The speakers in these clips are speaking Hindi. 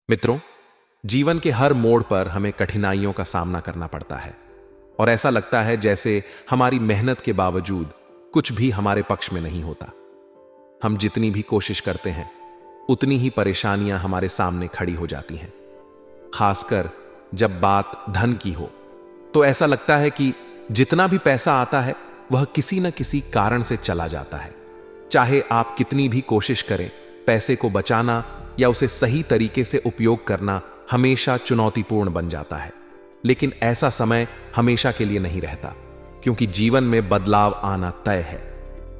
मित्रों, जीवन के हर मोड़ पर हमें कठिनाइयों का सामना करना पड़ता है और ऐसा लगता है जैसे हमारी मेहनत के बावजूद कुछ भी हमारे पक्ष में नहीं होता। हम जितनी भी कोशिश करते हैं उतनी ही परेशानियां हमारे सामने खड़ी हो जाती हैं। खासकर जब बात धन की हो तो ऐसा लगता है कि जितना भी पैसा आता है वह किसी न किसी कारण से चला जाता है। चाहे आप कितनी भी कोशिश करें, पैसे को बचाना या उसे सही तरीके से उपयोग करना हमेशा चुनौतीपूर्ण बन जाता है। लेकिन ऐसा समय हमेशा के लिए नहीं रहता, क्योंकि जीवन में बदलाव आना तय है।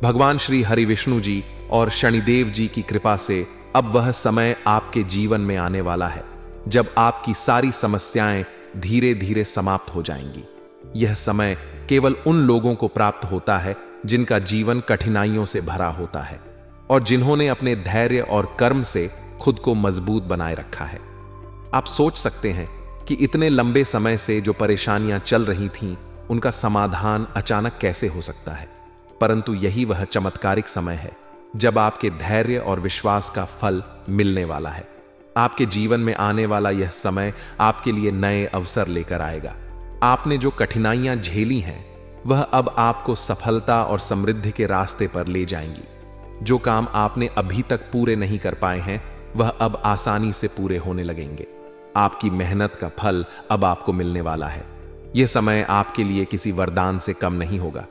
भगवान श्री हरि विष्णु जी और शनिदेव जी की कृपा से अब वह समय आपके जीवन में आने वाला है जब आपकी सारी समस्याएं धीरे धीरे समाप्त हो जाएंगी। यह समय केवल उन लोगों को प्राप्त होता है जिनका जीवन कठिनाइयों से भरा होता है और जिन्होंने अपने धैर्य और कर्म से खुद को मजबूत बनाए रखा है। आप सोच सकते हैं कि इतने लंबे समय से जो परेशानियां चल रही थीं, उनका समाधान अचानक कैसे हो सकता है। परंतु यही वह चमत्कारिक समय है जब आपके धैर्य और विश्वास का फल मिलने वाला है। आपके जीवन में आने वाला यह समय आपके लिए नए अवसर लेकर आएगा। आपने जो कठिनाइयां झेली हैं वह अब आपको सफलता और समृद्धि के रास्ते पर ले जाएंगी। जो काम आपने अभी तक पूरे नहीं कर पाए हैं वह अब आसानी से पूरे होने लगेंगे। आपकी मेहनत का फल अब आपको मिलने वाला है। यह समय आपके लिए किसी वरदान से कम नहीं होगा।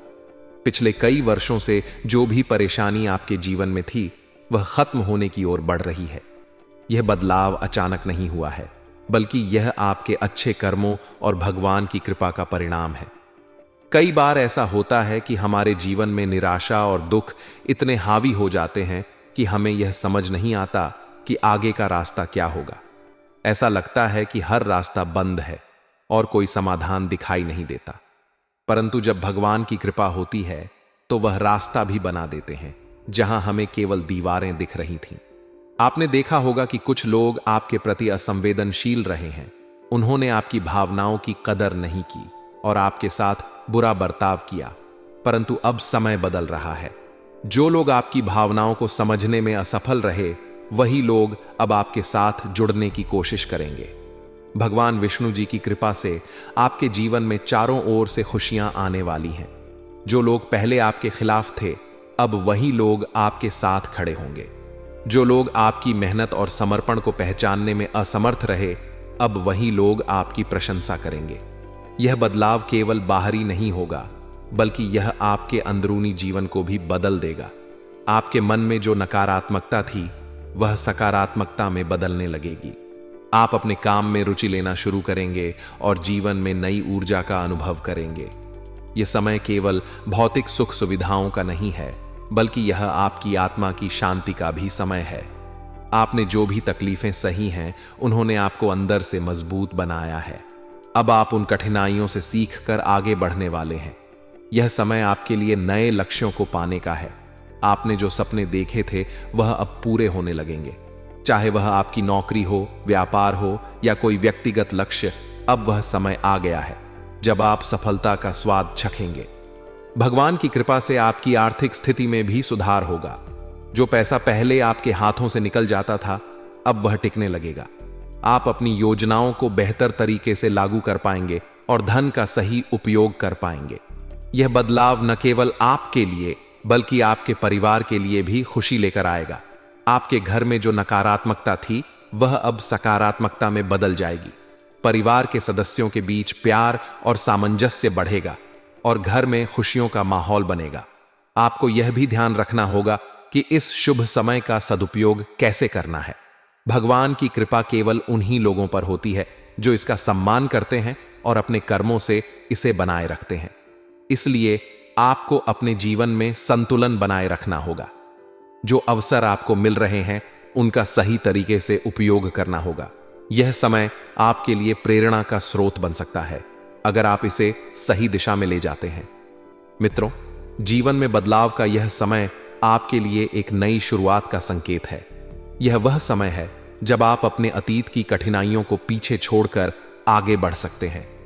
पिछले कई वर्षों से जो भी परेशानी आपके जीवन में थी वह खत्म होने की ओर बढ़ रही है। यह बदलाव अचानक नहीं हुआ है, बल्कि यह आपके अच्छे कर्मों और भगवान की कृपा का परिणाम है। कई बार ऐसा होता है कि हमारे जीवन में निराशा और दुख इतने हावी हो जाते हैं कि हमें यह समझ नहीं आता कि आगे का रास्ता क्या होगा। ऐसा लगता है कि हर रास्ता बंद है और कोई समाधान दिखाई नहीं देता। परंतु जब भगवान की कृपा होती है तो वह रास्ता भी बना देते हैं जहां हमें केवल दीवारें दिख रही थीं। आपने देखा होगा कि कुछ लोग आपके प्रति असंवेदनशील रहे हैं। उन्होंने आपकी भावनाओं की कदर नहीं की और आपके साथ बुरा बर्ताव किया। परंतु अब समय बदल रहा है। जो लोग आपकी भावनाओं को समझने में असफल रहे, वही लोग अब आपके साथ जुड़ने की कोशिश करेंगे। भगवान विष्णु जी की कृपा से आपके जीवन में चारों ओर से खुशियां आने वाली हैं। जो लोग पहले आपके खिलाफ थे, अब वही लोग आपके साथ खड़े होंगे। जो लोग आपकी मेहनत और समर्पण को पहचानने में असमर्थ रहे, अब वही लोग आपकी प्रशंसा करेंगे। यह बदलाव केवल बाहरी नहीं होगा, बल्कि यह आपके अंदरूनी जीवन को भी बदल देगा। आपके मन में जो नकारात्मकता थी वह सकारात्मकता में बदलने लगेगी। आप अपने काम में रुचि लेना शुरू करेंगे और जीवन में नई ऊर्जा का अनुभव करेंगे। यह समय केवल भौतिक सुख सुविधाओं का नहीं है, बल्कि यह आपकी आत्मा की शांति का भी समय है। आपने जो भी तकलीफें सही हैं, उन्होंने आपको अंदर से मजबूत बनाया है। अब आप उन कठिनाइयों से सीख कर आगे बढ़ने वाले हैं। यह समय आपके लिए नए लक्ष्यों को पाने का है। आपने जो सपने देखे थे वह अब पूरे होने लगेंगे। चाहे वह आपकी नौकरी हो, व्यापार हो या कोई व्यक्तिगत लक्ष्य, अब वह समय आ गया है जब आप सफलता का स्वाद चखेंगे। भगवान की कृपा से आपकी आर्थिक स्थिति में भी सुधार होगा। जो पैसा पहले आपके हाथों से निकल जाता था, अब वह टिकने लगेगा। आप अपनी योजनाओं को बेहतर तरीके से लागू कर पाएंगे और धन का सही उपयोग कर पाएंगे। यह बदलाव न केवल आपके लिए बल्कि आपके परिवार के लिए भी खुशी लेकर आएगा। आपके घर में जो नकारात्मकता थी वह अब सकारात्मकता में बदल जाएगी। परिवार के सदस्यों के बीच प्यार और सामंजस्य बढ़ेगा और घर में खुशियों का माहौल बनेगा। आपको यह भी ध्यान रखना होगा कि इस शुभ समय का सदुपयोग कैसे करना है। भगवान की कृपा केवल उन्हीं लोगों पर होती है जो इसका सम्मान करते हैं और अपने कर्मों से इसे बनाए रखते हैं। इसलिए आपको अपने जीवन में संतुलन बनाए रखना होगा। जो अवसर आपको मिल रहे हैं उनका सही तरीके से उपयोग करना होगा। यह समय आपके लिए प्रेरणा का स्रोत बन सकता है अगर आप इसे सही दिशा में ले जाते हैं। मित्रों, जीवन में बदलाव का यह समय आपके लिए एक नई शुरुआत का संकेत है। यह वह समय है जब आप अपने अतीत की कठिनाइयों को पीछे छोड़कर आगे बढ़ सकते हैं।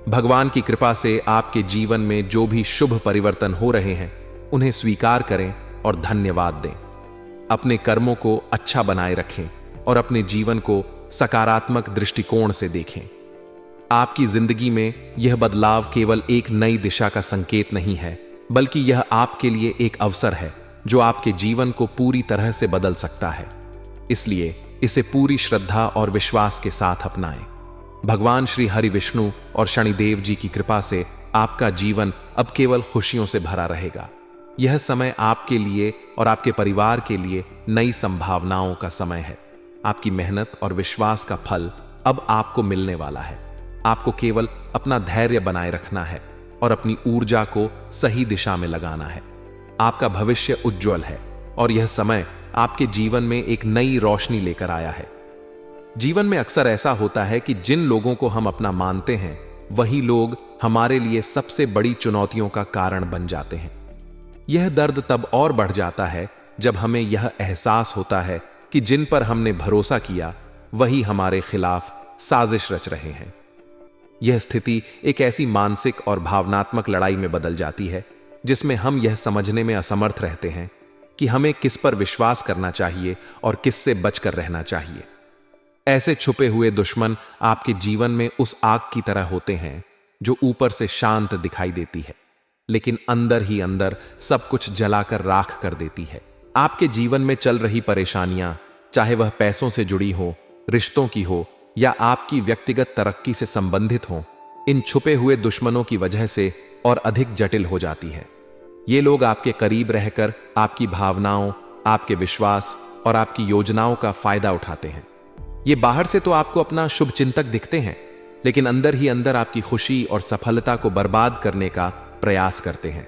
भगवान की कृपा से आपके जीवन में जो भी शुभ परिवर्तन हो रहे हैं उन्हें स्वीकार करें और धन्यवाद दें। अपने कर्मों को अच्छा बनाए रखें और अपने जीवन को सकारात्मक दृष्टिकोण से देखें। आपकी जिंदगी में यह बदलाव केवल एक नई दिशा का संकेत नहीं है, बल्कि यह आपके लिए एक अवसर है जो आपके जीवन को पूरी तरह से बदल सकता है। इसलिए इसे पूरी श्रद्धा और विश्वास के साथ अपनाएं। भगवान श्री हरि विष्णु और शनिदेव जी की कृपा से आपका जीवन अब केवल खुशियों से भरा रहेगा। यह समय आपके लिए और आपके परिवार के लिए नई संभावनाओं का समय है। आपकी मेहनत और विश्वास का फल अब आपको मिलने वाला है। आपको केवल अपना धैर्य बनाए रखना है और अपनी ऊर्जा को सही दिशा में लगाना है। आपका भविष्य उज्जवल है और यह समय आपके जीवन में एक नई रोशनी लेकर आया है। जीवन में अक्सर ऐसा होता है कि जिन लोगों को हम अपना मानते हैं, वही लोग हमारे लिए सबसे बड़ी चुनौतियों का कारण बन जाते हैं। यह दर्द तब और बढ़ जाता है जब हमें यह एहसास होता है कि जिन पर हमने भरोसा किया वही हमारे खिलाफ साजिश रच रहे हैं। यह स्थिति एक ऐसी मानसिक और भावनात्मक लड़ाई में बदल जाती है जिसमें हम यह समझने में असमर्थ रहते हैं कि हमें किस पर विश्वास करना चाहिए और किससे बचकर रहना चाहिए। ऐसे छुपे हुए दुश्मन आपके जीवन में उस आग की तरह होते हैं जो ऊपर से शांत दिखाई देती है, लेकिन अंदर ही अंदर सब कुछ जलाकर राख कर देती है। आपके जीवन में चल रही परेशानियां, चाहे वह पैसों से जुड़ी हो, रिश्तों की हो या आपकी व्यक्तिगत तरक्की से संबंधित हो, इन छुपे हुए दुश्मनों की वजह से और अधिक जटिल हो जाती है। ये लोग आपके करीब रहकर आपकी भावनाओं, आपके विश्वास और आपकी योजनाओं का फायदा उठाते हैं। ये बाहर से तो आपको अपना शुभ चिंतक दिखते हैं, लेकिन अंदर ही अंदर आपकी खुशी और सफलता को बर्बाद करने का प्रयास करते हैं।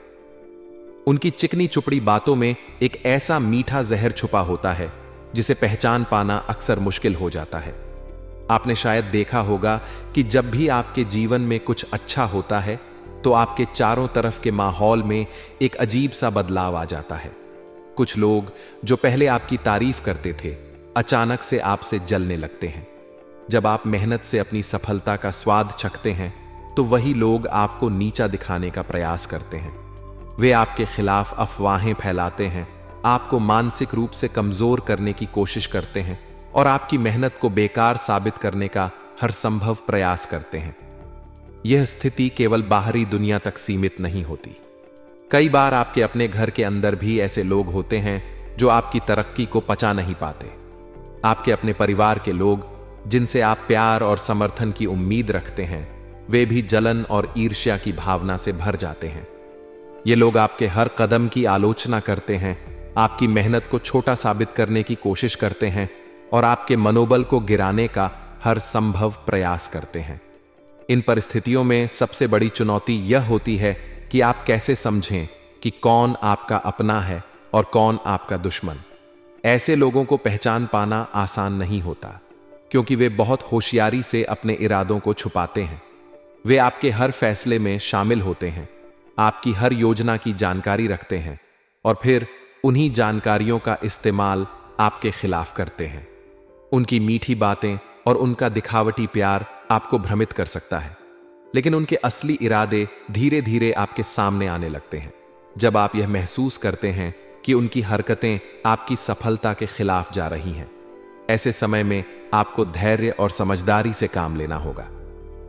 उनकी चिकनी चुपड़ी बातों में एक ऐसा मीठा जहर छुपा होता है जिसे पहचान पाना अक्सर मुश्किल हो जाता है। आपने शायद देखा होगा कि जब भी आपके जीवन में कुछ अच्छा होता है तो आपके चारों तरफ के माहौल में एक अजीब सा बदलाव आ जाता है। कुछ लोग जो पहले आपकी तारीफ करते थे, अचानक से आपसे जलने लगते हैं। जब आप मेहनत से अपनी सफलता का स्वाद चखते हैं तो वही लोग आपको नीचा दिखाने का प्रयास करते हैं। वे आपके खिलाफ अफवाहें फैलाते हैं, आपको मानसिक रूप से कमजोर करने की कोशिश करते हैं और आपकी मेहनत को बेकार साबित करने का हर संभव प्रयास करते हैं। यह स्थिति केवल बाहरी दुनिया तक सीमित नहीं होती। कई बार आपके अपने घर के अंदर भी ऐसे लोग होते हैं जो आपकी तरक्की को पचा नहीं पाते। आपके अपने परिवार के लोग जिनसे आप प्यार और समर्थन की उम्मीद रखते हैं, वे भी जलन और ईर्ष्या की भावना से भर जाते हैं। ये लोग आपके हर कदम की आलोचना करते हैं, आपकी मेहनत को छोटा साबित करने की कोशिश करते हैं और आपके मनोबल को गिराने का हर संभव प्रयास करते हैं। इन परिस्थितियों में सबसे बड़ी चुनौती यह होती है कि आप कैसे समझें कि कौन आपका अपना है और कौन आपका दुश्मन। ऐसे लोगों को पहचान पाना आसान नहीं होता, क्योंकि वे बहुत होशियारी से अपने इरादों को छुपाते हैं। वे आपके हर फैसले में शामिल होते हैं, आपकी हर योजना की जानकारी रखते हैं और फिर उन्हीं जानकारियों का इस्तेमाल आपके खिलाफ करते हैं। उनकी मीठी बातें और उनका दिखावटी प्यार आपको भ्रमित कर सकता है, लेकिन उनके असली इरादे धीरे धीरे आपके सामने आने लगते हैं। जब आप यह महसूस करते हैं कि उनकी हरकतें आपकी सफलता के खिलाफ जा रही हैं, ऐसे समय में आपको धैर्य और समझदारी से काम लेना होगा।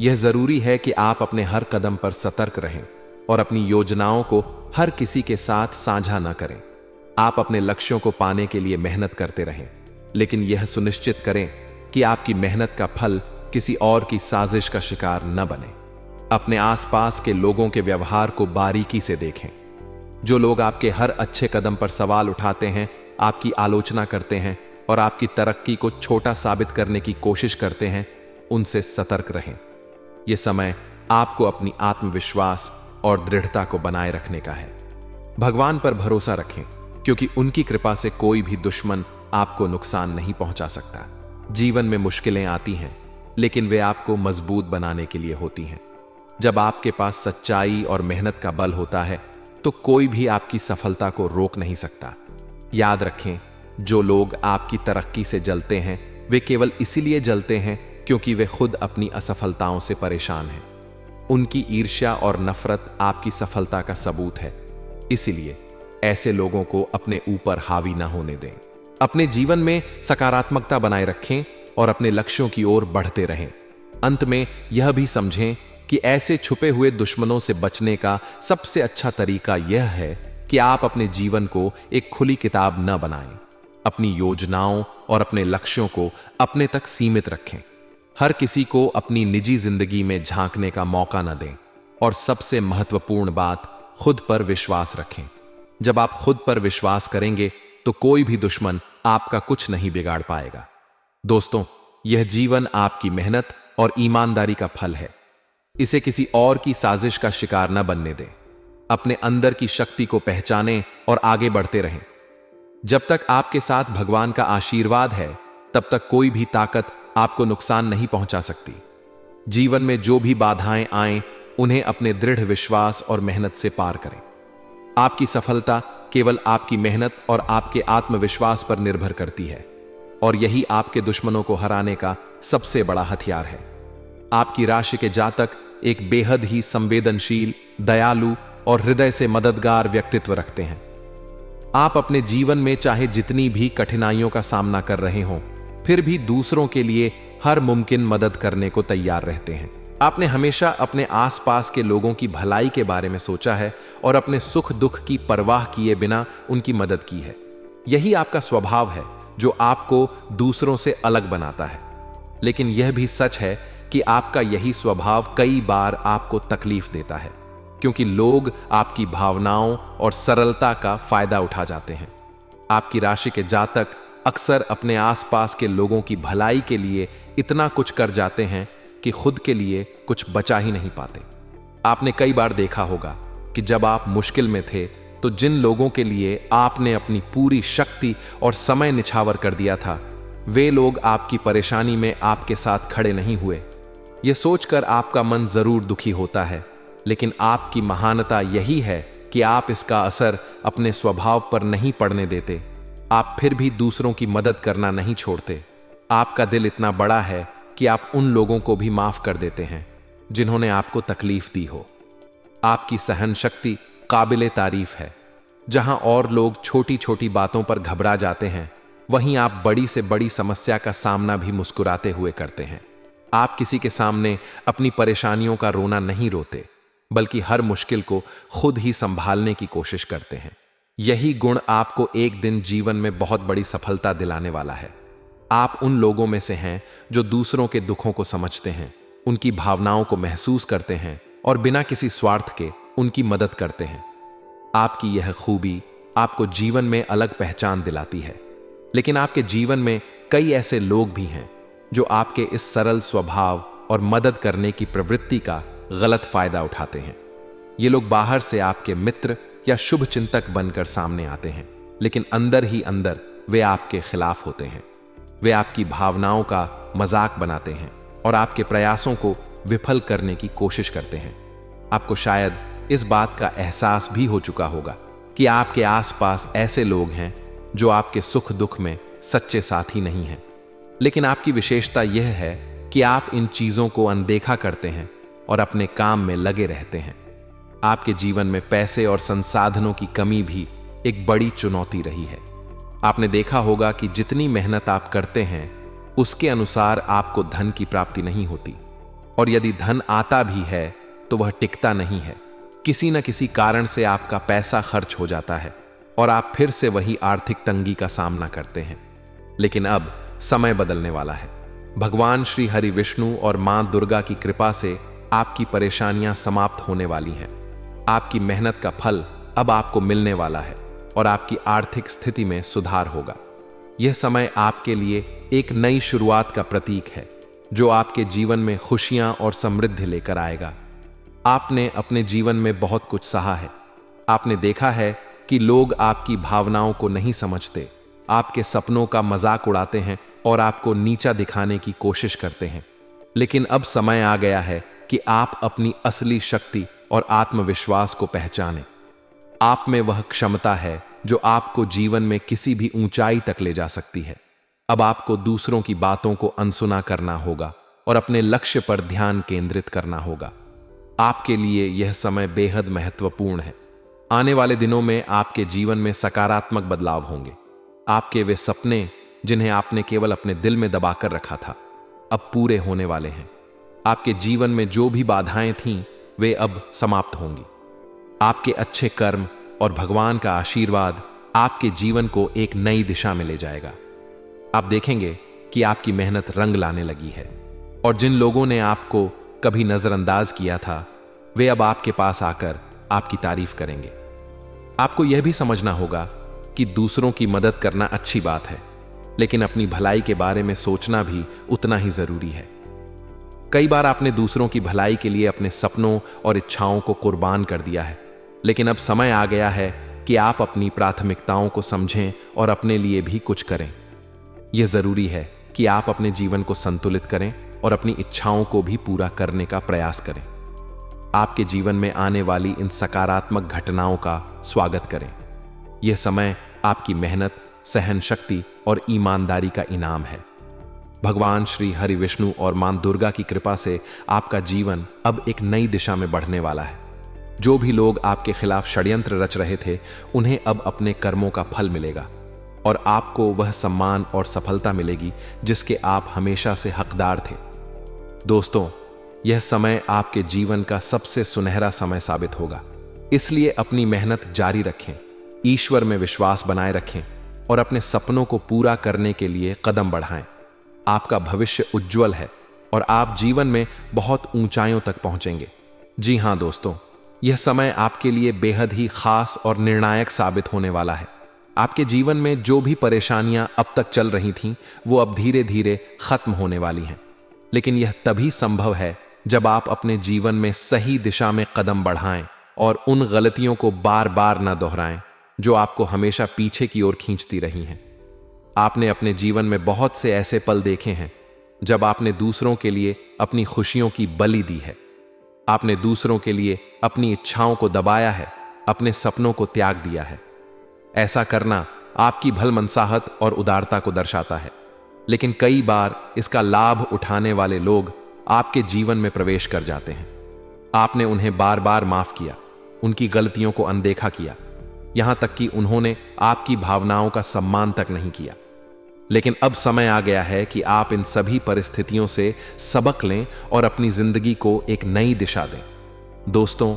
यह जरूरी है कि आप अपने हर कदम पर सतर्क रहें और अपनी योजनाओं को हर किसी के साथ साझा न करें। आप अपने लक्ष्यों को पाने के लिए मेहनत करते रहें, लेकिन यह सुनिश्चित करें कि आपकी मेहनत का फल किसी और की साजिश का शिकार न बने। अपने आसपास के लोगों के व्यवहार को बारीकी से देखें। जो लोग आपके हर अच्छे कदम पर सवाल उठाते हैं, आपकी आलोचना करते हैं और आपकी तरक्की को छोटा साबित करने की कोशिश करते हैं, उनसे सतर्क रहें। यह समय आपको अपनी आत्मविश्वास और दृढ़ता को बनाए रखने का है। भगवान पर भरोसा रखें, क्योंकि उनकी कृपा से कोई भी दुश्मन आपको नुकसान नहीं पहुंचा सकता। जीवन में मुश्किलें आती हैं, लेकिन वे आपको मजबूत बनाने के लिए होती हैं। जब आपके पास सच्चाई और मेहनत का बल होता है तो कोई भी आपकी सफलता को रोक नहीं सकता। याद रखें, जो लोग आपकी तरक्की से जलते हैं, वे केवल इसीलिए जलते हैं क्योंकि वे खुद अपनी असफलताओं से परेशान हैं। उनकी ईर्ष्या और नफरत आपकी सफलता का सबूत है। इसीलिए ऐसे लोगों को अपने ऊपर हावी ना होने दें। अपने जीवन में सकारात्मकता बनाए रखें और अपने लक्ष्यों की ओर बढ़ते रहें। अंत में यह भी समझें कि ऐसे छुपे हुए दुश्मनों से बचने का सबसे अच्छा तरीका यह है कि आप अपने जीवन को एक खुली किताब न बनाएं। अपनी योजनाओं और अपने लक्ष्यों को अपने तक सीमित रखें। हर किसी को अपनी निजी जिंदगी में झांकने का मौका न दें। और सबसे महत्वपूर्ण बात, खुद पर विश्वास रखें। जब आप खुद पर विश्वास करेंगे तो कोई भी दुश्मन आपका कुछ नहीं बिगाड़ पाएगा। दोस्तों, यह जीवन आपकी मेहनत और ईमानदारी का फल है। इसे किसी और की साजिश का शिकार न बनने दें। अपने अंदर की शक्ति को पहचानें और आगे बढ़ते रहें। जब तक आपके साथ भगवान का आशीर्वाद है, तब तक कोई भी ताकत आपको नुकसान नहीं पहुंचा सकती। जीवन में जो भी बाधाएं आएं, उन्हें अपने दृढ़ विश्वास और मेहनत से पार करें। आपकी सफलता केवल आपकी मेहनत और आपके आत्मविश्वास पर निर्भर करती है, और यही आपके दुश्मनों को हराने का सबसे बड़ा हथियार है। आपकी राशि के जातक एक बेहद ही संवेदनशील, दयालु और हृदय से मददगार व्यक्तित्व रखते हैं। आप अपने जीवन में चाहे जितनी भी कठिनाइयों का सामना कर रहे हों, फिर भी दूसरों के लिए हर मुमकिन मदद करने को तैयार रहते हैं। आपने हमेशा अपने आसपास के लोगों की भलाई के बारे में सोचा है और अपने सुख दुख की परवाह किए बिना उनकी मदद की है। यही आपका स्वभाव है जो आपको दूसरों से अलग बनाता है। लेकिन यह भी सच है कि आपका यही स्वभाव कई बार आपको तकलीफ देता है, क्योंकि लोग आपकी भावनाओं और सरलता का फायदा उठा जाते हैं। आपकी राशि के जातक अक्सर अपने आसपास के लोगों की भलाई के लिए इतना कुछ कर जाते हैं कि खुद के लिए कुछ बचा ही नहीं पाते। आपने कई बार देखा होगा कि जब आप मुश्किल में थे, तो जिन लोगों के लिए आपने अपनी पूरी शक्ति और समय निछावर कर दिया था, वे लोग आपकी परेशानी में आपके साथ खड़े नहीं हुए। यह सोचकर आपका मन जरूर दुखी होता है, लेकिन आपकी महानता यही है कि आप इसका असर अपने स्वभाव पर नहीं पड़ने देते। आप फिर भी दूसरों की मदद करना नहीं छोड़ते। आपका दिल इतना बड़ा है कि आप उन लोगों को भी माफ कर देते हैं जिन्होंने आपको तकलीफ दी हो। आपकी सहन शक्ति काबिले तारीफ है। जहां और लोग छोटी छोटी बातों पर घबरा जाते हैं, वहीं आप बड़ी से बड़ी समस्या का सामना भी मुस्कुराते हुए करते हैं। आप किसी के सामने अपनी परेशानियों का रोना नहीं रोते, बल्कि हर मुश्किल को खुद ही संभालने की कोशिश करते हैं। यही गुण आपको एक दिन जीवन में बहुत बड़ी सफलता दिलाने वाला है। आप उन लोगों में से हैं जो दूसरों के दुखों को समझते हैं, उनकी भावनाओं को महसूस करते हैं और बिना किसी स्वार्थ के उनकी मदद करते हैं। आपकी यह खूबी आपको जीवन में अलग पहचान दिलाती है। लेकिन आपके जीवन में कई ऐसे लोग भी हैं जो आपके इस सरल स्वभाव और मदद करने की प्रवृत्ति का गलत फायदा उठाते हैं। ये लोग बाहर से आपके मित्र या शुभ चिंतक बनकर सामने आते हैं, लेकिन अंदर ही अंदर वे आपके खिलाफ होते हैं। वे आपकी भावनाओं का मजाक बनाते हैं और आपके प्रयासों को विफल करने की कोशिश करते हैं। आपको शायद इस बात का एहसास भी हो चुका होगा कि आपके आसपास ऐसे लोग हैं जो आपके सुख दुख में सच्चे साथी नहीं हैं। लेकिन आपकी विशेषता यह है कि आप इन चीजों को अनदेखा करते हैं और अपने काम में लगे रहते हैं। आपके जीवन में पैसे और संसाधनों की कमी भी एक बड़ी चुनौती रही है। आपने देखा होगा कि जितनी मेहनत आप करते हैं, उसके अनुसार आपको धन की प्राप्ति नहीं होती, और यदि धन आता भी है तो वह टिकता नहीं है। किसी न किसी कारण से आपका पैसा खर्च हो जाता है और आप फिर से वही आर्थिक तंगी का सामना करते हैं। लेकिन अब समय बदलने वाला है। भगवान श्री हरि विष्णु और मां दुर्गा की कृपा से आपकी परेशानियां समाप्त होने वाली हैं। आपकी मेहनत का फल अब आपको मिलने वाला है और आपकी आर्थिक स्थिति में सुधार होगा। यह समय आपके लिए एक नई शुरुआत का प्रतीक है, जो आपके जीवन में खुशियां और समृद्धि लेकर आएगा। आपने अपने जीवन में बहुत कुछ सहा है। आपने देखा है कि लोग आपकी भावनाओं को नहीं समझते, आपके सपनों का मजाक उड़ाते हैं और आपको नीचा दिखाने की कोशिश करते हैं। लेकिन अब समय आ गया है कि आप अपनी असली शक्ति और आत्मविश्वास को पहचानें। आप में वह क्षमता है जो आपको जीवन में किसी भी ऊंचाई तक ले जा सकती है। अब आपको दूसरों की बातों को अनसुना करना होगा और अपने लक्ष्य पर ध्यान केंद्रित करना होगा। आपके लिए यह समय बेहद महत्वपूर्ण है। आने वाले दिनों में आपके जीवन में सकारात्मक बदलाव होंगे। आपके वे सपने जिन्हें आपने केवल अपने दिल में दबाकर रखा था, अब पूरे होने वाले हैं। आपके जीवन में जो भी बाधाएं थीं, वे अब समाप्त होंगी। आपके अच्छे कर्म और भगवान का आशीर्वाद आपके जीवन को एक नई दिशा में ले जाएगा। आप देखेंगे कि आपकी मेहनत रंग लाने लगी है, और जिन लोगों ने आपको कभी नजरअंदाज किया था, वे अब आपके पास आकर आपकी तारीफ करेंगे। आपको यह भी समझना होगा कि दूसरों की मदद करना अच्छी बात है, लेकिन अपनी भलाई के बारे में सोचना भी उतना ही जरूरी है। कई बार आपने दूसरों की भलाई के लिए अपने सपनों और इच्छाओं को कुर्बान कर दिया है, लेकिन अब समय आ गया है कि आप अपनी प्राथमिकताओं को समझें और अपने लिए भी कुछ करें। यह जरूरी है कि आप अपने जीवन को संतुलित करें और अपनी इच्छाओं को भी पूरा करने का प्रयास करें। आपके जीवन में आने वाली इन सकारात्मक घटनाओं का स्वागत करें। यह समय आपकी मेहनत, सहन शक्ति और ईमानदारी का इनाम है। भगवान श्री हरि विष्णु और मां दुर्गा की कृपा से आपका जीवन अब एक नई दिशा में बढ़ने वाला है। जो भी लोग आपके खिलाफ षड्यंत्र रच रहे थे, उन्हें अब अपने कर्मों का फल मिलेगा और आपको वह सम्मान और सफलता मिलेगी जिसके आप हमेशा से हकदार थे। दोस्तों, यह समय आपके जीवन का सबसे सुनहरा समय साबित होगा, इसलिए अपनी मेहनत जारी रखें, ईश्वर में विश्वास बनाए रखें और अपने सपनों को पूरा करने के लिए कदम बढ़ाएं। आपका भविष्य उज्जवल है और आप जीवन में बहुत ऊंचाइयों तक पहुंचेंगे। जी हां दोस्तों, यह समय आपके लिए बेहद ही खास और निर्णायक साबित होने वाला है। आपके जीवन में जो भी परेशानियां अब तक चल रही थीं, वो अब धीरे धीरे खत्म होने वाली हैं। लेकिन यह तभी संभव है जब आप अपने जीवन में सही दिशा में कदम बढ़ाएं और उन गलतियों को बार बार न दोहराएं जो आपको हमेशा पीछे की ओर खींचती रही हैं। आपने अपने जीवन में बहुत से ऐसे पल देखे हैं जब आपने दूसरों के लिए अपनी खुशियों की बलि दी है। आपने दूसरों के लिए अपनी इच्छाओं को दबाया है, अपने सपनों को त्याग दिया है। ऐसा करना आपकी भलमनसाहत और उदारता को दर्शाता है, लेकिन कई बार इसका लाभ उठाने वाले लोग आपके जीवन में प्रवेश कर जाते हैं। आपने उन्हें बार बार माफ किया, उनकी गलतियों को अनदेखा किया, यहां तक कि उन्होंने आपकी भावनाओं का सम्मान तक नहीं किया। लेकिन अब समय आ गया है कि आप इन सभी परिस्थितियों से सबक लें और अपनी जिंदगी को एक नई दिशा दें। दोस्तों,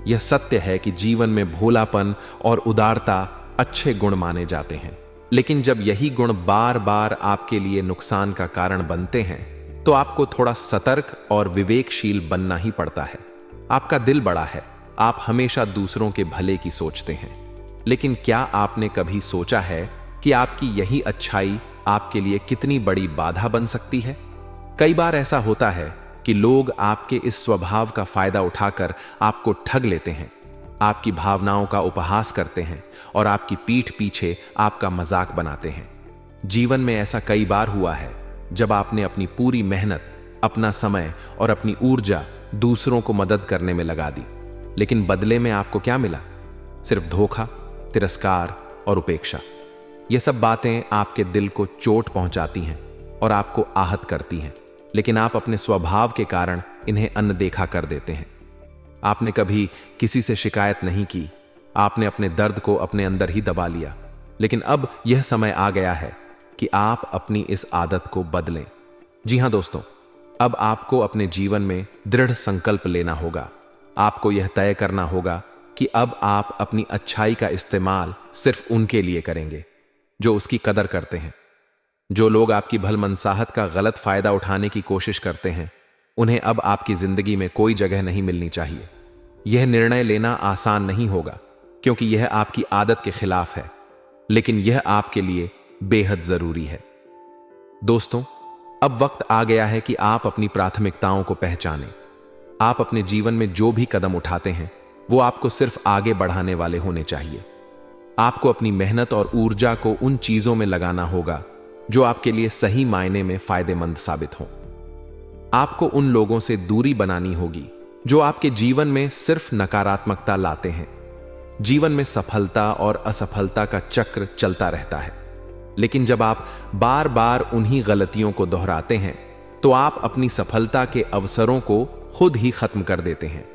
यह सत्य है कि जीवन में भोलापन और उदारता अच्छे गुण माने जाते हैं, लेकिन जब यही गुण बार बार आपके लिए नुकसान का कारण बनते हैं, तो आपको थोड़ा सतर्क और विवेकशील बनना ही पड़ता है। आपका दिल बड़ा है, आप हमेशा दूसरों के भले की सोचते हैं, लेकिन क्या आपने कभी सोचा है कि आपकी यही अच्छाई आपके लिए कितनी बड़ी बाधा बन सकती है? कई बार ऐसा होता है कि लोग आपके इस स्वभाव का फायदा उठाकर आपको ठग लेते हैं, आपकी भावनाओं का उपहास करते हैं और आपकी पीठ पीछे आपका मजाक बनाते हैं। जीवन में ऐसा कई बार हुआ है जब आपने अपनी पूरी मेहनत, अपना समय और अपनी ऊर्जा दूसरों को मदद करने में लगा दी, लेकिन बदले में आपको क्या मिला? सिर्फ धोखा, तिरस्कार और उपेक्षा। ये सब बातें आपके दिल को चोट पहुंचाती हैं और आपको आहत करती हैं, लेकिन आप अपने स्वभाव के कारण इन्हें अनदेखा कर देते हैं। आपने कभी किसी से शिकायत नहीं की, आपने अपने दर्द को अपने अंदर ही दबा लिया, लेकिन अब यह समय आ गया है कि आप अपनी इस आदत को बदलें। जी हां दोस्तों, अब आपको अपने जीवन में दृढ़ संकल्प लेना होगा। आपको यह तय करना होगा कि अब आप अपनी अच्छाई का इस्तेमाल सिर्फ उनके लिए करेंगे जो उसकी कदर करते हैं। जो लोग आपकी भलमनसाहत का गलत फायदा उठाने की कोशिश करते हैं, उन्हें अब आपकी जिंदगी में कोई जगह नहीं मिलनी चाहिए। यह निर्णय लेना आसान नहीं होगा, क्योंकि यह आपकी आदत के खिलाफ है, लेकिन यह आपके लिए बेहद जरूरी है। दोस्तों, अब वक्त आ गया है कि आप अपनी प्राथमिकताओं को पहचानें। आप अपने जीवन में जो भी कदम उठाते हैं, वो आपको सिर्फ आगे बढ़ाने वाले होने चाहिए। आपको अपनी मेहनत और ऊर्जा को उन चीजों में लगाना होगा जो आपके लिए सही मायने में फायदेमंद साबित हों। आपको उन लोगों से दूरी बनानी होगी जो आपके जीवन में सिर्फ नकारात्मकता लाते हैं। जीवन में सफलता और असफलता का चक्र चलता रहता है, लेकिन जब आप बार बार उन्हीं गलतियों को दोहराते हैं, तो आप अपनी सफलता के अवसरों को खुद ही खत्म कर देते हैं।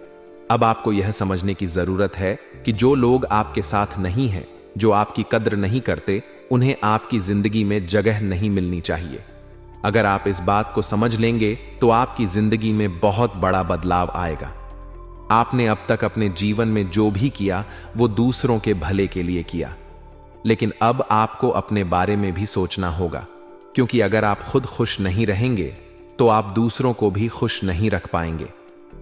अब आपको यह समझने की जरूरत है कि जो लोग आपके साथ नहीं हैं, जो आपकी कद्र नहीं करते, उन्हें आपकी जिंदगी में जगह नहीं मिलनी चाहिए। अगर आप इस बात को समझ लेंगे तो आपकी जिंदगी में बहुत बड़ा बदलाव आएगा। आपने अब तक अपने जीवन में जो भी किया वो दूसरों के भले के लिए किया, लेकिन अब आपको अपने बारे में भी सोचना होगा, क्योंकि अगर आप खुद खुश नहीं रहेंगे तो आप दूसरों को भी खुश नहीं रख पाएंगे।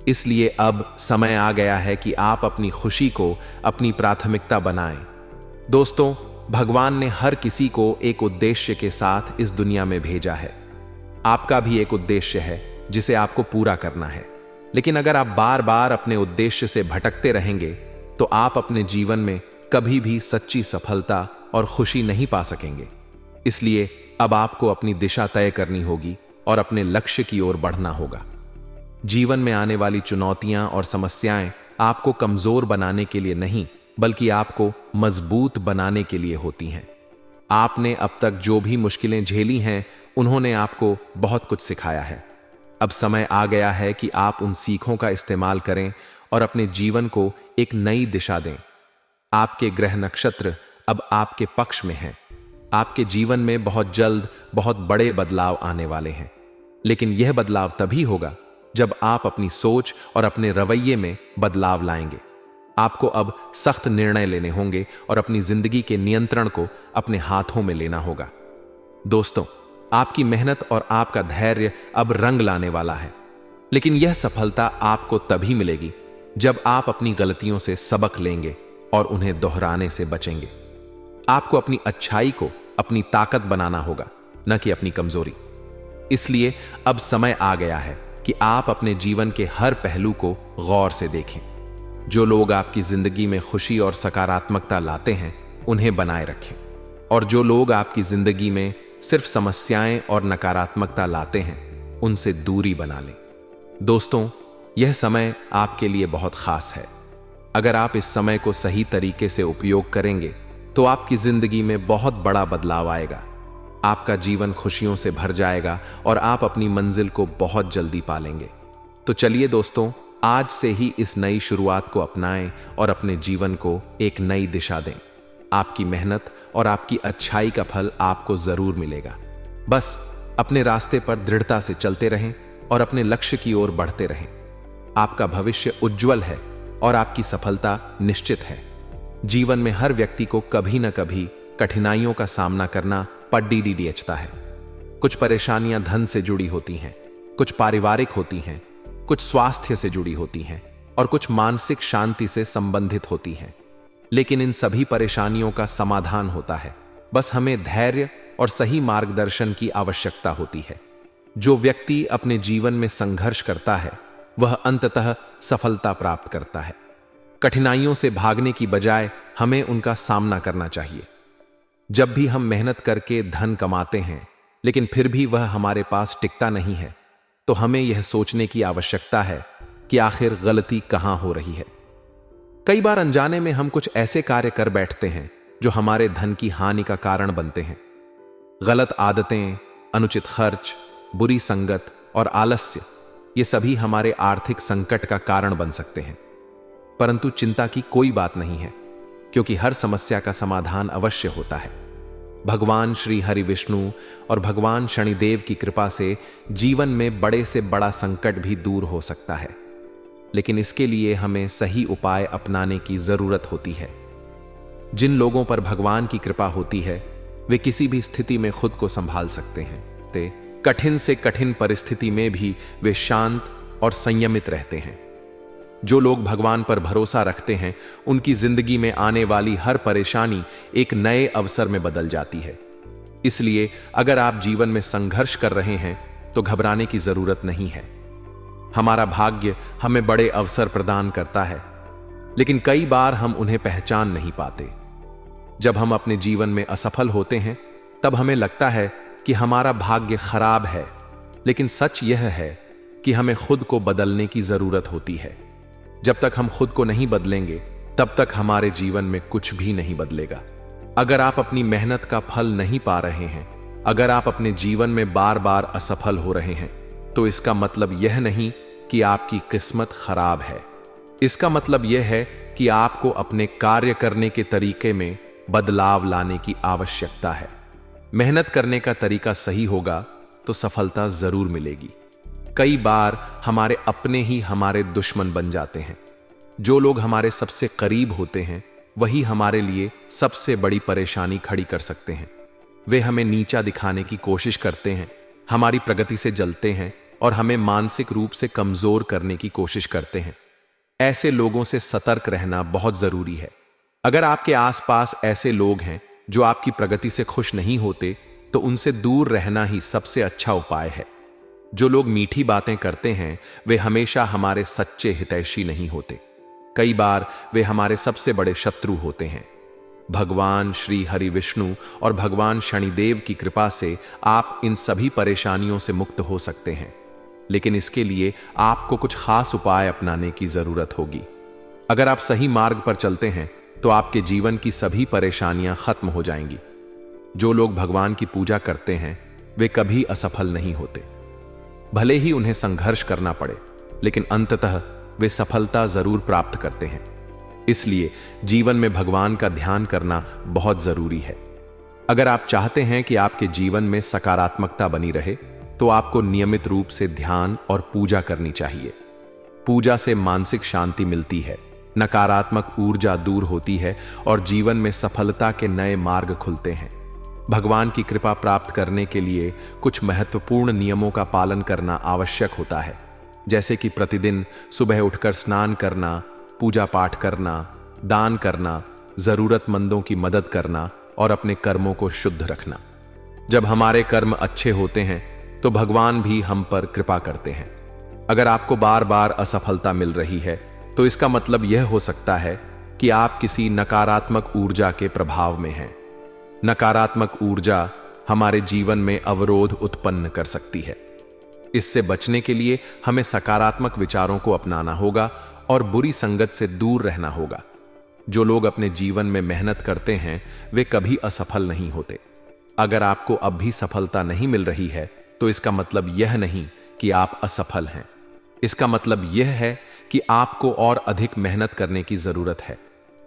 इसलिए अब समय आ गया है कि आप अपनी खुशी को अपनी प्राथमिकता बनाएं। दोस्तों, भगवान ने हर किसी को एक उद्देश्य के साथ इस दुनिया में भेजा है। आपका भी एक उद्देश्य है जिसे आपको पूरा करना है, लेकिन अगर आप बार बार अपने उद्देश्य से भटकते रहेंगे तो आप अपने जीवन में कभी भी सच्ची सफलता और खुशी नहीं पा सकेंगे। इसलिए अब आपको अपनी दिशा तय करनी होगी और अपने लक्ष्य की ओर बढ़ना होगा। जीवन में आने वाली चुनौतियां और समस्याएं आपको कमजोर बनाने के लिए नहीं, बल्कि आपको मजबूत बनाने के लिए होती हैं। आपने अब तक जो भी मुश्किलें झेली हैं, उन्होंने आपको बहुत कुछ सिखाया है। अब समय आ गया है कि आप उन सीखों का इस्तेमाल करें और अपने जीवन को एक नई दिशा दें। आपके ग्रह नक्षत्र अब आपके पक्ष में हैं। आपके जीवन में बहुत जल्द बहुत बड़े बदलाव आने वाले हैं, लेकिन यह बदलाव तभी होगा जब आप अपनी सोच और अपने रवैये में बदलाव लाएंगे। आपको अब सख्त निर्णय लेने होंगे और अपनी जिंदगी के नियंत्रण को अपने हाथों में लेना होगा। दोस्तों, आपकी मेहनत और आपका धैर्य अब रंग लाने वाला है, लेकिन यह सफलता आपको तभी मिलेगी जब आप अपनी गलतियों से सबक लेंगे और उन्हें दोहराने से बचेंगे। आपको अपनी अच्छाई को अपनी ताकत बनाना होगा, न कि अपनी कमजोरी। इसलिए अब समय आ गया है कि आप अपने जीवन के हर पहलू को गौर से देखें। जो लोग आपकी जिंदगी में खुशी और सकारात्मकता लाते हैं, उन्हें बनाए रखें, और जो लोग आपकी जिंदगी में सिर्फ समस्याएं और नकारात्मकता लाते हैं, उनसे दूरी बना लें। दोस्तों, यह समय आपके लिए बहुत खास है। अगर आप इस समय को सही तरीके से उपयोग करेंगे तो आपकी जिंदगी में बहुत बड़ा बदलाव आएगा। आपका जीवन खुशियों से भर जाएगा और आप अपनी मंजिल को बहुत जल्दी पालेंगे। तो चलिए दोस्तों, आज से ही इस नई शुरुआत को अपनाएं और अपने जीवन को एक नई दिशा दें। आपकी मेहनत और आपकी अच्छाई का फल आपको जरूर मिलेगा। बस अपने रास्ते पर दृढ़ता से चलते रहें और अपने लक्ष्य की ओर बढ़ते रहें। आपका भविष्य उज्जवल है और आपकी सफलता निश्चित है। जीवन में हर व्यक्ति को कभी न कभी कठिनाइयों का सामना करना पड़ता है। कुछ परेशानियां धन से जुड़ी होती हैं, कुछ पारिवारिक होती हैं, कुछ स्वास्थ्य से जुड़ी होती हैं और कुछ मानसिक शांति से संबंधित होती हैं। लेकिन इन सभी परेशानियों का समाधान होता है। बस हमें धैर्य और सही मार्गदर्शन की आवश्यकता होती है। जो व्यक्ति अपने जीवन में संघर्ष करता है, वह अंततः सफलता प्राप्त करता है। कठिनाइयों से भागने की बजाय हमें उनका सामना करना चाहिए। जब भी हम मेहनत करके धन कमाते हैं, लेकिन फिर भी वह हमारे पास टिकता नहीं है, तो हमें यह सोचने की आवश्यकता है कि आखिर गलती कहां हो रही है। कई बार अनजाने में हम कुछ ऐसे कार्य कर बैठते हैं जो हमारे धन की हानि का कारण बनते हैं। गलत आदतें, अनुचित खर्च, बुरी संगत और आलस्य, ये सभी हमारे आर्थिक संकट का कारण बन सकते हैं। परंतु चिंता की कोई बात नहीं है, क्योंकि हर समस्या का समाधान अवश्य होता है। भगवान श्री हरि विष्णु और भगवान शनिदेव की कृपा से जीवन में बड़े से बड़ा संकट भी दूर हो सकता है, लेकिन इसके लिए हमें सही उपाय अपनाने की जरूरत होती है। जिन लोगों पर भगवान की कृपा होती है, वे किसी भी स्थिति में खुद को संभाल सकते हैं। कठिन से कठिन परिस्थिति में भी वे शांत और संयमित रहते हैं। जो लोग भगवान पर भरोसा रखते हैं, उनकी जिंदगी में आने वाली हर परेशानी एक नए अवसर में बदल जाती है। इसलिए अगर आप जीवन में संघर्ष कर रहे हैं तो घबराने की जरूरत नहीं है। हमारा भाग्य हमें बड़े अवसर प्रदान करता है, लेकिन कई बार हम उन्हें पहचान नहीं पाते। जब हम अपने जीवन में असफल होते हैं, तब हमें लगता है कि हमारा भाग्य खराब है, लेकिन सच यह है कि हमें खुद को बदलने की जरूरत होती है। जब तक हम खुद को नहीं बदलेंगे, तब तक हमारे जीवन में कुछ भी नहीं बदलेगा। अगर आप अपनी मेहनत का फल नहीं पा रहे हैं, अगर आप अपने जीवन में बार बार असफल हो रहे हैं, तो इसका मतलब यह नहीं कि आपकी किस्मत खराब है। इसका मतलब यह है कि आपको अपने कार्य करने के तरीके में बदलाव लाने की आवश्यकता है। मेहनत करने का तरीका सही होगा तो सफलता जरूर मिलेगी। कई बार हमारे अपने ही हमारे दुश्मन बन जाते हैं। जो लोग हमारे सबसे करीब होते हैं वही हमारे लिए सबसे बड़ी परेशानी खड़ी कर सकते हैं। वे हमें नीचा दिखाने की कोशिश करते हैं, हमारी प्रगति से जलते हैं और हमें मानसिक रूप से कमजोर करने की कोशिश करते हैं। ऐसे लोगों से सतर्क रहना बहुत जरूरी है। अगर आपके आसपास ऐसे लोग हैं जो आपकी प्रगति से खुश नहीं होते, तो उनसे दूर रहना ही सबसे अच्छा उपाय है। जो लोग मीठी बातें करते हैं वे हमेशा हमारे सच्चे हितैषी नहीं होते। कई बार वे हमारे सबसे बड़े शत्रु होते हैं। भगवान श्री हरि विष्णु और भगवान शनिदेव की कृपा से आप इन सभी परेशानियों से मुक्त हो सकते हैं, लेकिन इसके लिए आपको कुछ खास उपाय अपनाने की जरूरत होगी। अगर आप सही मार्ग पर चलते हैं तो आपके जीवन की सभी परेशानियां खत्म हो जाएंगी। जो लोग भगवान की पूजा करते हैं वे कभी असफल नहीं होते। भले ही उन्हें संघर्ष करना पड़े, लेकिन अंततः वे सफलता जरूर प्राप्त करते हैं। इसलिए जीवन में भगवान का ध्यान करना बहुत जरूरी है। अगर आप चाहते हैं कि आपके जीवन में सकारात्मकता बनी रहे, तो आपको नियमित रूप से ध्यान और पूजा करनी चाहिए। पूजा से मानसिक शांति मिलती है, नकारात्मक ऊर्जा दूर होती है और जीवन में सफलता के नए मार्ग खुलते हैं। भगवान की कृपा प्राप्त करने के लिए कुछ महत्वपूर्ण नियमों का पालन करना आवश्यक होता है, जैसे कि प्रतिदिन सुबह उठकर स्नान करना, पूजा पाठ करना, दान करना, जरूरतमंदों की मदद करना और अपने कर्मों को शुद्ध रखना। जब हमारे कर्म अच्छे होते हैं तो भगवान भी हम पर कृपा करते हैं। अगर आपको बार बार असफलता मिल रही है तो इसका मतलब यह हो सकता है कि आप किसी नकारात्मक ऊर्जा के प्रभाव में हैं। नकारात्मक ऊर्जा हमारे जीवन में अवरोध उत्पन्न कर सकती है। इससे बचने के लिए हमें सकारात्मक विचारों को अपनाना होगा और बुरी संगत से दूर रहना होगा। जो लोग अपने जीवन में मेहनत करते हैं वे कभी असफल नहीं होते। अगर आपको अब भी सफलता नहीं मिल रही है तो इसका मतलब यह नहीं कि आप असफल हैं। इसका मतलब यह है कि आपको और अधिक मेहनत करने की जरूरत है।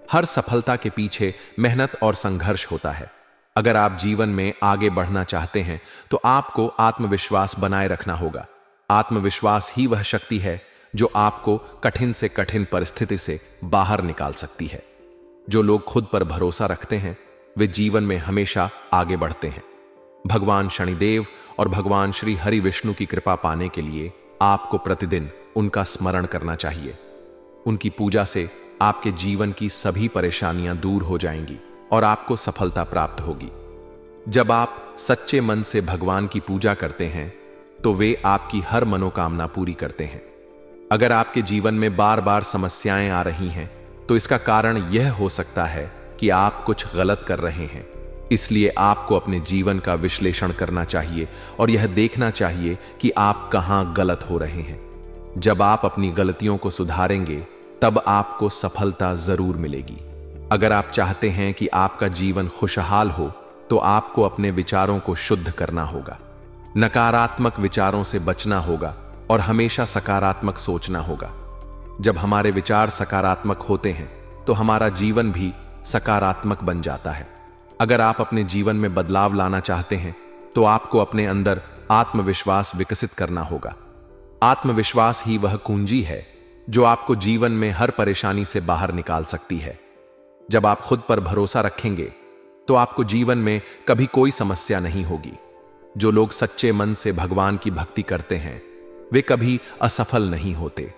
हर सफलता के पीछे मेहनत और संघर्ष होता है। अगर आप जीवन में आगे बढ़ना चाहते हैं तो आपको आत्मविश्वास बनाए रखना होगा। आत्मविश्वास ही वह शक्ति है जो आपको कठिन से कठिन परिस्थिति से बाहर निकाल सकती है। जो लोग खुद पर भरोसा रखते हैं वे जीवन में हमेशा आगे बढ़ते हैं। भगवान शनिदेव और भगवान श्री हरि विष्णु की कृपा पाने के लिए आपको प्रतिदिन उनका स्मरण करना चाहिए। उनकी पूजा से आपके जीवन की सभी परेशानियां दूर हो जाएंगी और आपको सफलता प्राप्त होगी। जब आप सच्चे मन से भगवान की पूजा करते हैं तो वे आपकी हर मनोकामना पूरी करते हैं। अगर आपके जीवन में बार बार समस्याएं आ रही हैं तो इसका कारण यह हो सकता है कि आप कुछ गलत कर रहे हैं। इसलिए आपको अपने जीवन का विश्लेषण करना चाहिए और यह देखना चाहिए कि आप कहां गलत हो रहे हैं। जब आप अपनी गलतियों को सुधारेंगे तब आपको सफलता जरूर मिलेगी। अगर आप चाहते हैं कि आपका जीवन खुशहाल हो तो आपको अपने विचारों को शुद्ध करना होगा। नकारात्मक विचारों से बचना होगा और हमेशा सकारात्मक सोचना होगा। जब हमारे विचार सकारात्मक होते हैं तो हमारा जीवन भी सकारात्मक बन जाता है। अगर आप अपने जीवन में बदलाव लाना चाहते हैं तो आपको अपने अंदर आत्मविश्वास विकसित करना होगा। आत्मविश्वास ही वह कुंजी है जो आपको जीवन में हर परेशानी से बाहर निकाल सकती है। जब आप खुद पर भरोसा रखेंगे तो आपको जीवन में कभी कोई समस्या नहीं होगी। जो लोग सच्चे मन से भगवान की भक्ति करते हैं वे कभी असफल नहीं होते।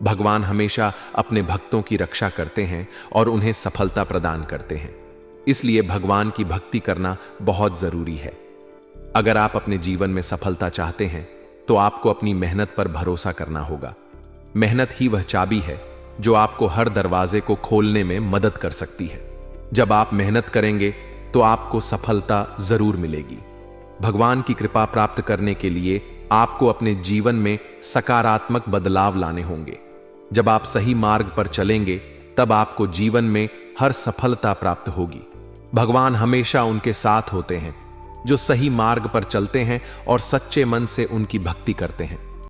भगवान हमेशा अपने भक्तों की रक्षा करते हैं और उन्हें सफलता प्रदान करते हैं। इसलिए भगवान की भक्ति करना बहुत जरूरी है। अगर आप अपने जीवन में सफलता चाहते हैं तो आपको अपनी मेहनत पर भरोसा करना होगा। मेहनत ही वह चाबी है जो आपको हर दरवाजे को खोलने में मदद कर सकती है। जब आप मेहनत करेंगे तो आपको सफलता जरूर मिलेगी। भगवान की कृपा प्राप्त करने के लिए आपको अपने जीवन में सकारात्मक बदलाव लाने होंगे। जब आप सही मार्ग पर चलेंगे तब आपको जीवन में हर सफलता प्राप्त होगी। भगवान हमेशा उनके साथ होते हैं जो सही मार्ग पर चलते हैं और सच्चे मन से उनकी भक्ति करते हैं।